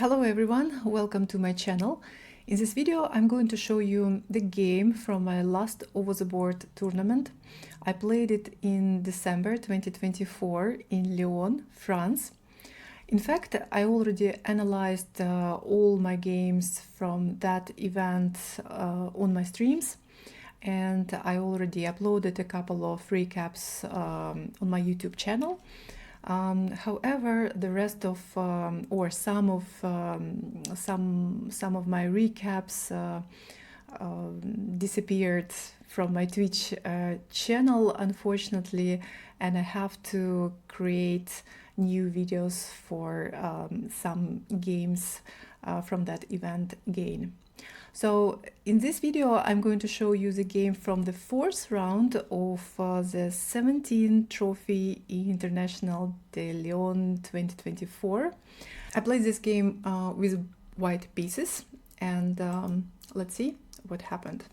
Hello everyone, welcome to my channel. In this video I'm going to show you the game from my last over the board tournament. I played it in December 2024 in Lyon, France. In fact, I already analyzed all my games from that event on my streams, and I already uploaded a couple of recaps on my YouTube channel. However, the rest of or some of my recaps disappeared from my Twitch channel, unfortunately, and I have to create new videos for some games from that event again. So in this video I'm going to show you the game from the fourth round of the 17th Trophée International de Lyon 2024. I played this game with white pieces, and let's see what happened.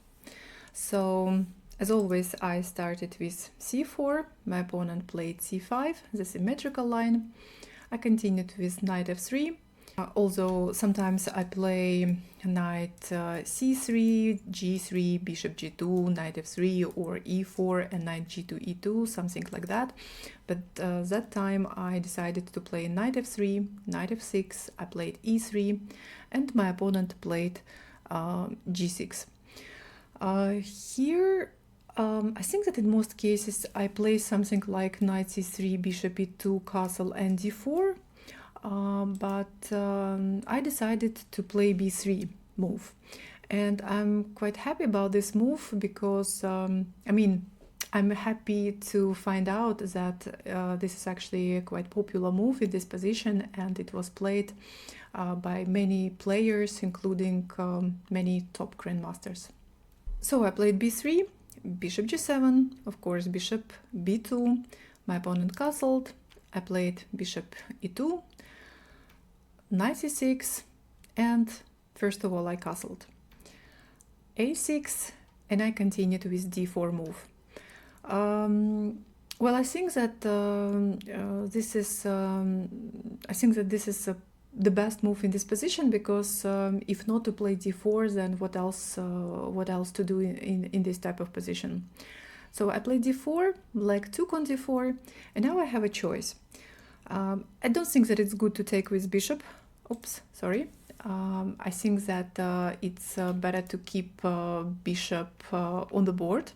So as always, I started with c4, my opponent played c5, the symmetrical line. I continued with knight f3. Although sometimes I play knight c3, g3, bishop g2, knight f3, or e4 and knight g2, e2, something like that. But that time I decided to play knight f3, knight f6, I played e3, and my opponent played g6. Here I think that in most cases I play something like knight c3, bishop e2, castle, and d4. But I decided to play b3 move, and I'm quite happy about this move because I'm happy to find out that this is actually a quite popular move in this position, and it was played by many players, including many top grandmasters. So I played b3, bishop g7, of course bishop b2, my opponent castled, I played bishop e2, knight c6, and first of all I castled. a6, and I continued with d4 move. Well, I think that this is the best move in this position, because if not to play d4, then what else to do in this type of position? So I played d4, black took on d4, and now I have a choice. I don't think that it's good to take with bishop. Oops, sorry. I think that it's better to keep bishop on the board.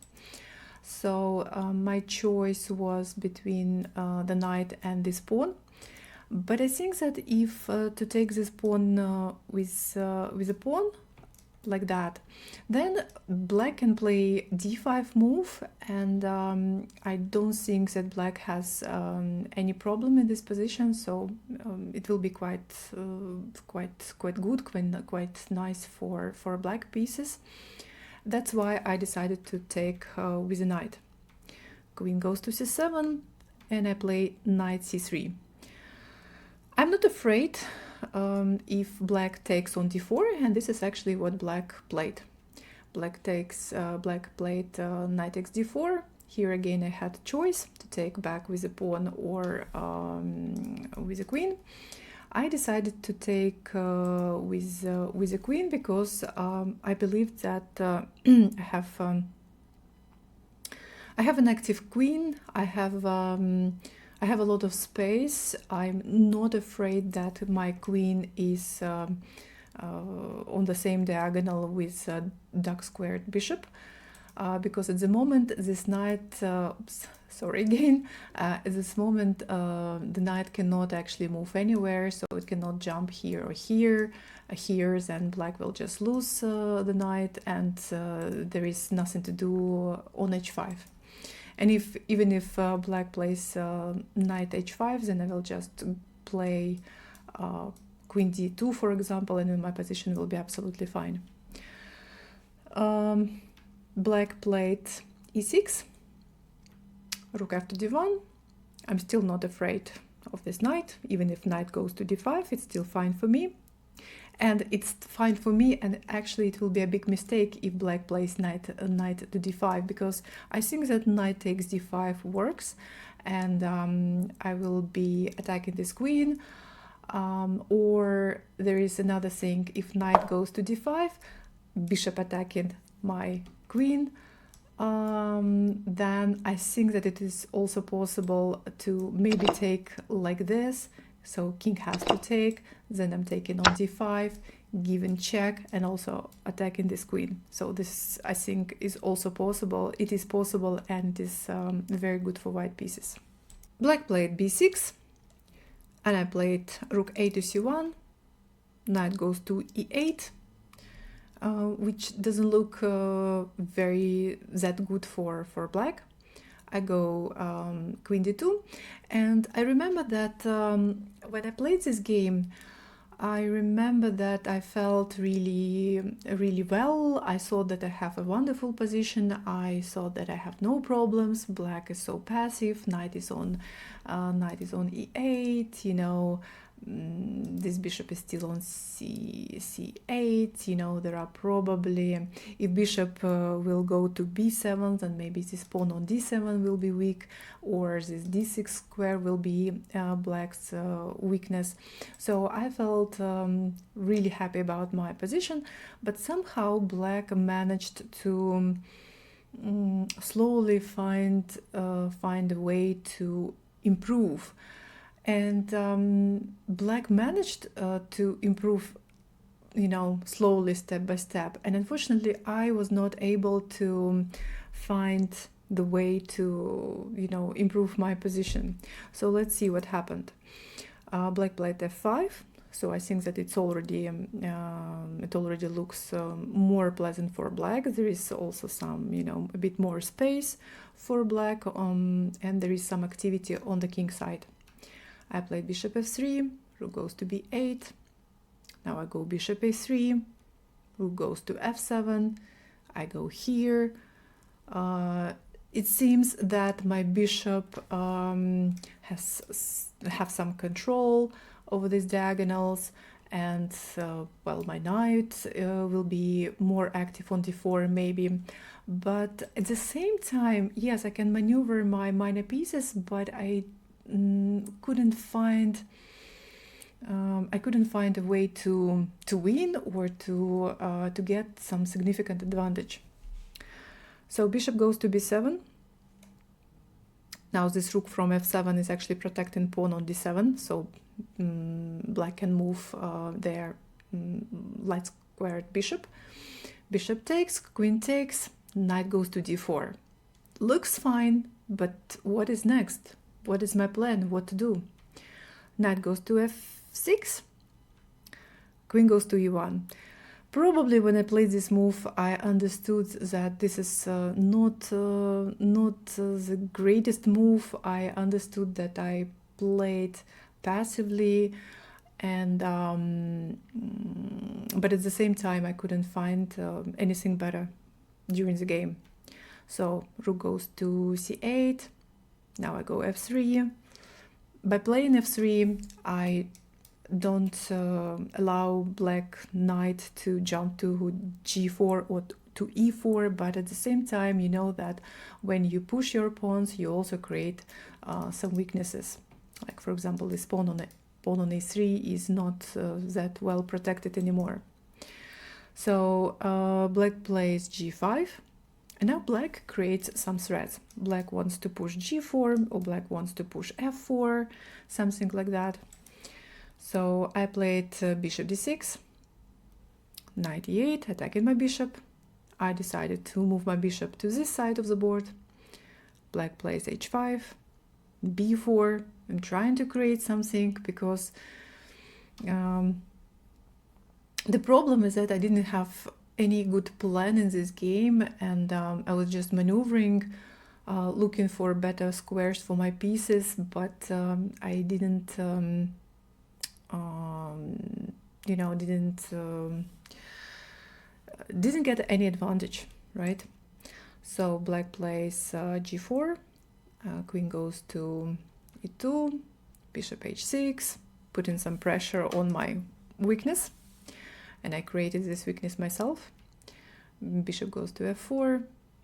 So my choice was between the knight and this pawn. But I think that if to take this pawn with a pawn like that, then black can play d5 move, and I don't think that black has any problem in this position, so it will be quite good, quite nice for black pieces. That's why I decided to take with a knight. Queen goes to c7, and I play knight c3. I'm not afraid if black takes on d4, and this is actually what black played. Black played knight takes d4. Here again I had choice to take back with a pawn or with a queen. I decided to take with a queen because I believe that I have an active queen. I have a lot of space. I'm not afraid that my queen is on the same diagonal with dark squared bishop, because at the moment this knight, sorry again, at this moment the knight cannot actually move anywhere, so it cannot jump here or here. Here then black will just lose the knight, and there is nothing to do on h5. And even if black plays knight h5, then I will just play queen d2, for example, and then my position will be absolutely fine. Black played e6, rook after d1. I'm still not afraid of this knight. Even if knight goes to d5, it's still fine for me. And it's fine for me, and actually it will be a big mistake if black plays knight to d5, because I think that knight takes d5 works, and I will be attacking this queen. Or there is another thing, if knight goes to d5, bishop attacking my queen, then I think that it is also possible to maybe take like this. So king has to take, then I'm taking on d5, giving check, and also attacking this queen. So this, I think, is also possible. It is possible, and it is very good for white pieces. Black played b6, and I played rook a to c1, knight goes to e8, which doesn't look very that good for black. I go queen d2, and I remember that when I played this game, I remember that I felt really well. I thought that I have a wonderful position. I thought that I have no problems. Black is so passive. Knight is on e8. You know, this bishop is still on c8. You know, there are probably, if bishop will go to b7, then maybe this pawn on d7 will be weak, or this d6 square will be black's weakness. So I felt really happy about my position, but somehow black managed to slowly find a way to improve. And black managed to improve, you know, slowly, step by step. And unfortunately, I was not able to find the way to, you know, improve my position. So let's see what happened. Black played f5. So I think that it already looks more pleasant for black. There is also some, you know, a bit more space for black, and there is some activity on the king side. I played bishop f3, rook goes to b8. Now I go bishop a3, rook goes to f7. I go here. It seems that my bishop have some control over these diagonals, and well, my knight will be more active on d4 maybe. But at the same time, yes, I can maneuver my minor pieces, but I couldn't find a way to win or to get some significant advantage. So bishop goes to b7. Now this rook from f7 is actually protecting pawn on d7, so black can move their light squared bishop. Bishop takes, queen takes, knight goes to d4. Looks fine, but what is next? What is my plan? What to do? Knight goes to f6, queen goes to e1. Probably when I played this move, I understood that this is not the greatest move. I understood that I played passively, and but at the same time, I couldn't find anything better during the game. So rook goes to c8. Now I go f3. By playing f3, I don't allow black knight to jump to g4 or to e4, but at the same time, you know that when you push your pawns, you also create some weaknesses. Like, for example, this pawn on a3 is not that well protected anymore. So black plays g5, and now black creates some threats. Black wants to push g4, or black wants to push f4, something like that. So I played bishop d6, knight e8, attacking my bishop. I decided to move my bishop to this side of the board. Black plays h5, b4. I'm trying to create something because the problem is that I didn't have any good plan in this game, and I was just maneuvering, looking for better squares for my pieces, but I didn't didn't get any advantage, right? So black plays g4, queen goes to e2, bishop h6, putting some pressure on my weakness, and I created this weakness myself. Bishop goes to f4,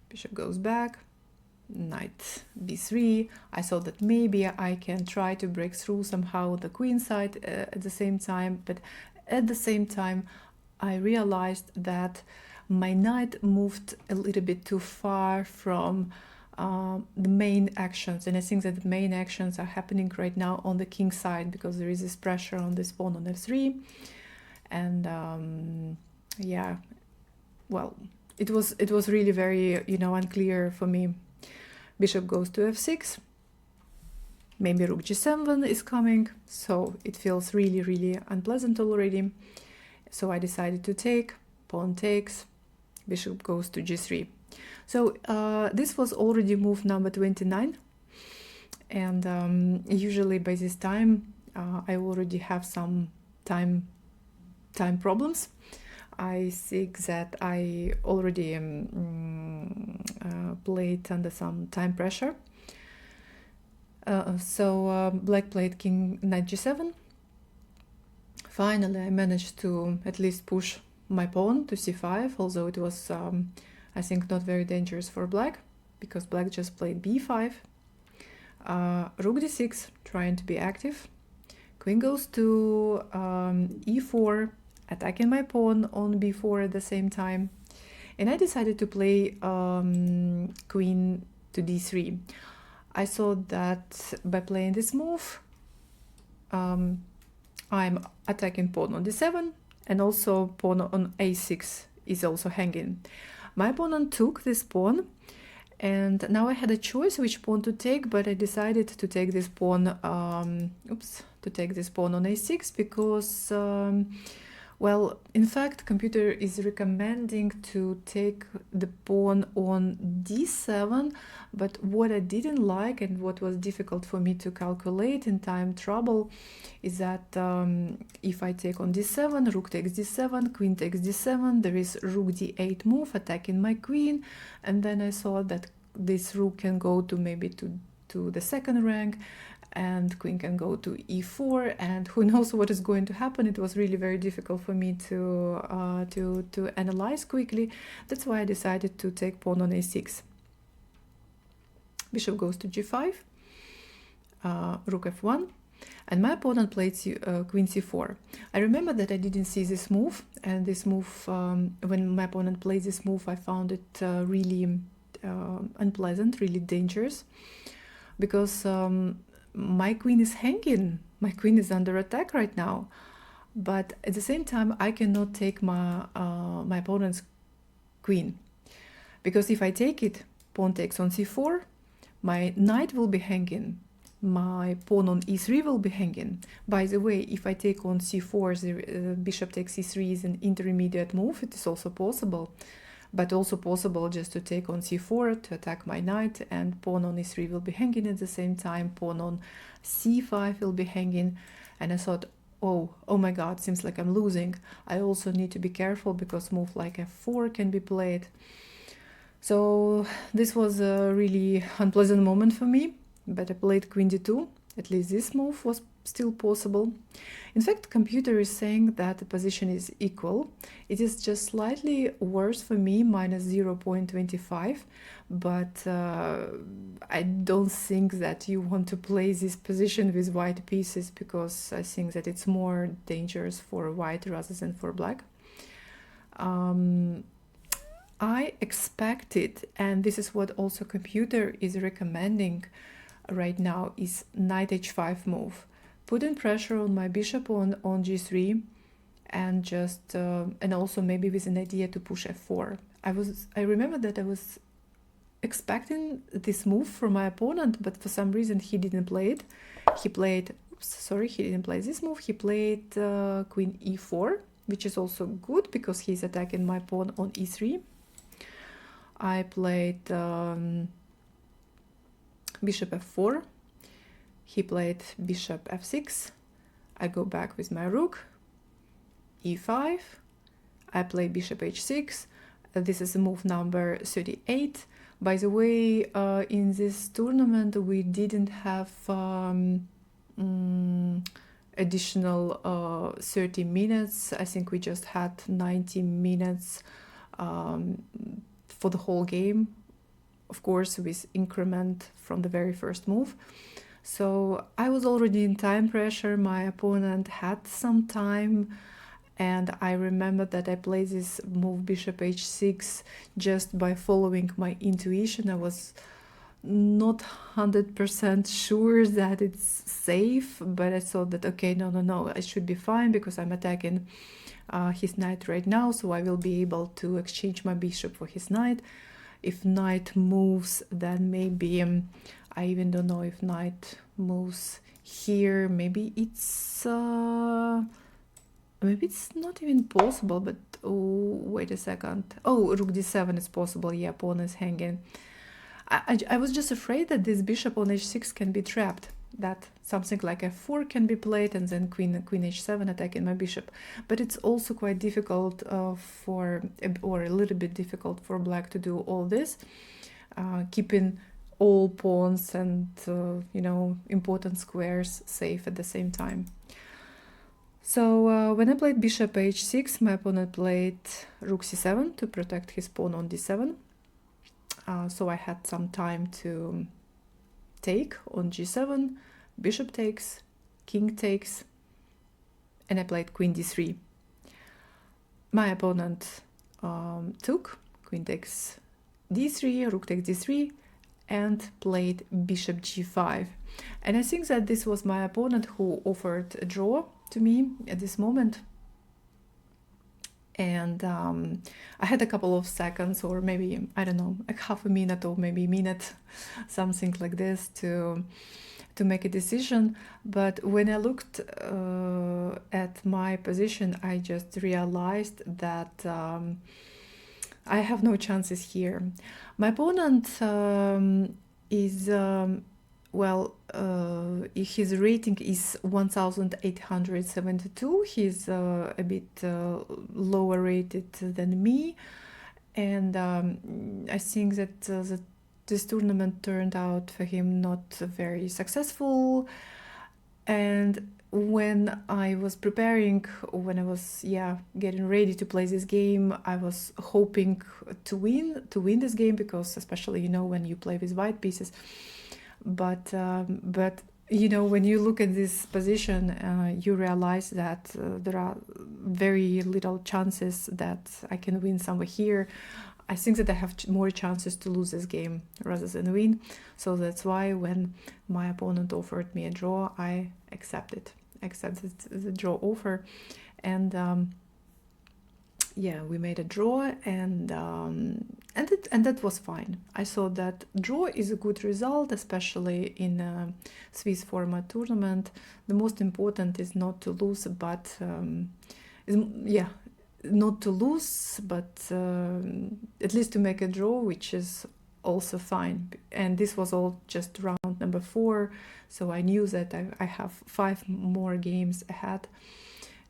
bishop goes back, knight b3. I thought that maybe I can try to break through somehow the queen side at the same time, but at the same time I realized that my knight moved a little bit too far from the main actions, and I think that the main actions are happening right now on the king side because there is this pressure on this pawn on f3, and yeah, well, it was really very, you know, unclear for me. Bishop goes to f6, maybe rook g7 is coming, so it feels really unpleasant already. So I decided to take, pawn takes, bishop goes to g3. So this was already move number 29, and usually by this time I already have some time problems. I think that I already played under some time pressure. So black played king knight g7. Finally I managed to at least push my pawn to c5, although it was I think not very dangerous for black, because black just played b5. Rook d6, trying to be active. Queen goes to e4, attacking my pawn on b4 at the same time. And I decided to play queen to d3. I thought that by playing this move, I'm attacking pawn on d7, and also pawn on a6 is also hanging. My opponent took this pawn, and now I had a choice which pawn to take, but I decided to take this pawn, to take this pawn on a6 because, well, in fact, computer is recommending to take the pawn on d7, but what I didn't like and what was difficult for me to calculate in time trouble is that if I take on d7, rook takes d7, queen takes d7, there is rook d8 move attacking my queen, and then I thought that this rook can go to maybe to the second rank, and queen can go to e4, and who knows what is going to happen. It was really very difficult for me to analyze quickly. That's why I decided to take pawn on a6. Bishop goes to g5, rook f1, and my opponent played queen c4. I remember that I didn't see this move, and this move, when my opponent played this move, I found it really unpleasant, really dangerous, because my queen is hanging, my queen is under attack right now, but at the same time I cannot take my my opponent's queen, because if I take it, pawn takes on c4, my knight will be hanging, my pawn on e3 will be hanging. By the way, if I take on c4, the bishop takes e3 is an intermediate move. It is also possible, but also possible just to take on c4 to attack my knight, and pawn on e3 will be hanging at the same time, pawn on c5 will be hanging, and I thought, oh my god, seems like I'm losing. I also need to be careful because move like f4 can be played. So this was a really unpleasant moment for me, but I played queen d2. At least this move was still possible. In fact, computer is saying that the position is equal. It is just slightly worse for me, minus 0.25, but I don't think that you want to play this position with white pieces, because I think that it's more dangerous for white rather than for black. I expected, and this is what also computer is recommending right now, is knight h5 move, putting pressure on my bishop on g3, and just and also maybe with an idea to push f4. I remember that I was expecting this move from my opponent, but for some reason he didn't play it. He didn't play this move. He played queen e4, which is also good because he's attacking my pawn on e3. I played bishop f4, he played bishop f6, I go back with my rook, e5, I play bishop h6, this is move number 38. By the way, in this tournament we didn't have additional 30 minutes, I think we just had 90 minutes for the whole game. of course with increment from the very first move. So I was already in time pressure, my opponent had some time, and I remember that I played this move bishop h6 just by following my intuition. I was not 100% sure that it's safe, but I thought that okay, no, I should be fine because I'm attacking his knight right now, so I will be able to exchange my bishop for his knight. If knight moves, then maybe I even don't know if knight moves here. Maybe it's not even possible. But oh, wait a second. Oh, rook d7 is possible. Yeah, pawn is hanging. I was just afraid that this bishop on h6 can be trapped, that something like f4 can be played and then queen h7 attacking my bishop. But it's also quite difficult or a little bit difficult for black to do all this, keeping all pawns and important squares safe at the same time. So when I played bishop h6, my opponent played rook c7 to protect his pawn on d7. So I had some time to take on g7, bishop takes, king takes, and I played queen d3. My opponent took, queen takes d3, rook takes d3, and played bishop g5. And I think that this was my opponent who offered a draw to me at this moment. And I had a couple of seconds, or maybe, I don't know, like half a minute or maybe a minute, something like this, to make a decision. But when I looked at my position, I just realized that I have no chances here. My opponent is his rating is 1872. He's a bit lower rated than me, and I think that this tournament turned out for him not very successful. And when I was preparing, when I was getting ready to play this game, I was hoping to win this game, because especially when you play with white pieces. But when you look at this position, you realize that there are very little chances that I can win somewhere here. I think that I have more chances to lose this game rather than win. So that's why when my opponent offered me a draw, I accepted the draw offer, and we made a draw, and that was fine. I thought that draw is a good result, especially in a Swiss format tournament. The most important is not to lose, but at least to make a draw, which is also fine. And this was all just round number 4, so I knew that I have 5 more games ahead,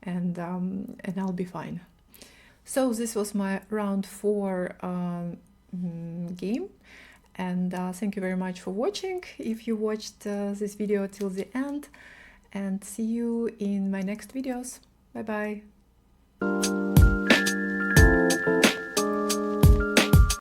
and I'll be fine. So this was my round 4 game, and thank you very much for watching, if you watched this video till the end, and see you in my next videos. Bye bye.